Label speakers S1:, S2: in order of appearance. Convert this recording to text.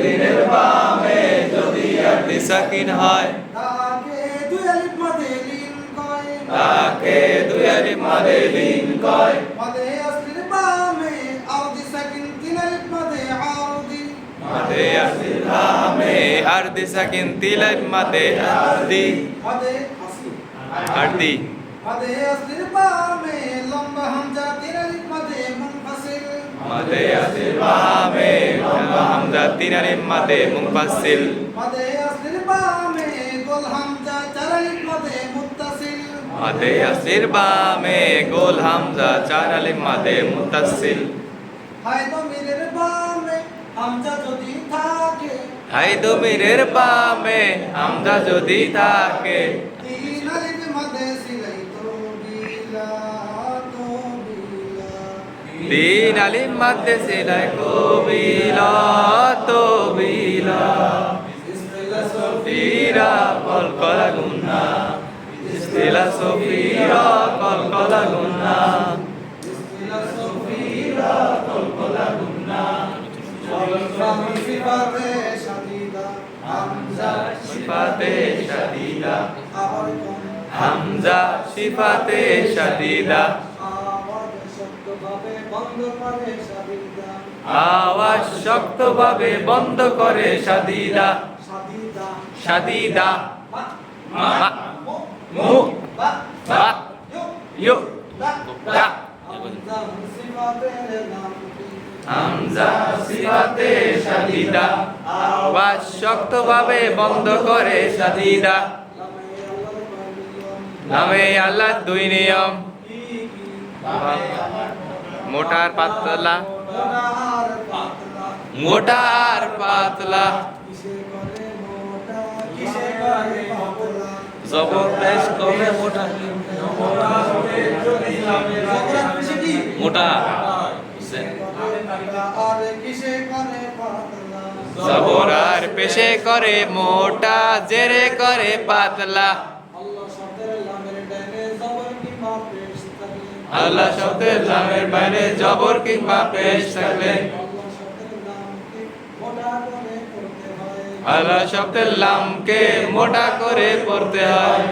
S1: দিনের বামে যদি আরদি সাকিন হয়
S2: তাকে দুই আলিফ মাদে লিন কয়
S1: তাকে দুই আলিফ মাদে লিন কয়
S2: মাদে আসলির বামে আরদি সাকিন তিন আলিফ মাদে আরদি
S1: মাদে আসলির বামে আরদি সাকিন তিন আলিফ মাদে আরদি
S2: মাদে আসলি
S1: আরদি
S2: মাদে আসলির বামে লম্বা হামজা তিন আলিফ মাদে মুনফাসিল
S1: মাদে আসলির বামে লম্বা হামজা তিন আলিফ মাদে মুনফাসিল
S2: মাদে আসলির বামে গোল হামজা চার আলিফ মাদে মুত্তাসিল
S1: মাদে আসলির বামে গোল হামজা চার আলিফ মাদে মুত্তাসিল
S2: হায় দমিরের বামে হামজা যদি থাকে
S1: হাই দমিরের বামে হামজা যদি থাকে
S2: তিন আলিফ মাদে সিলাই তো বিলা তো বিলা
S1: তিন আলিফ মাদে সিলাই কবিলা তবিলা সফিরা কলকলা গুন্না ইস্তিলা সফিরা কলকলা গুন্না ইস্তিলা সফিরা কলকলা গুন্না
S2: সিফাতে শাদীদা হামজা
S1: সিফাতে শাদীদা
S2: আবার কোন
S1: হামজা সিফাতে শাদীদা
S2: আওয়াজ শক্তভাবে বন্ধ করে শাদীদা
S1: আওয়াজ শক্তভাবে বন্ধ করে শাদীদা
S2: শাদীদা
S1: শাদীদা
S2: মা
S1: মা
S2: মু বা
S1: বা
S2: ইউ
S1: ইউ
S2: দা
S1: দা
S2: হামজা সিফাতে নাম কি
S1: হামজা সিফাতে শাদীদা আওয়াজ শক্তভাবে বন্ধ করে শাদীদা নামে আল্লাহ দুই নিয়ম মোটা আর পাতলা মোটা আর পাতলা জবর পেশ কমে মোটা মোটা জবর আর পেশে করে মোটা জেরে করে পাতলা আল্লাহ শব্দের লামের বাইরে জবর কিংবা পেশ থাকলে আল্লাহ শব্দের লামকে মোটা করে পড়তে হয়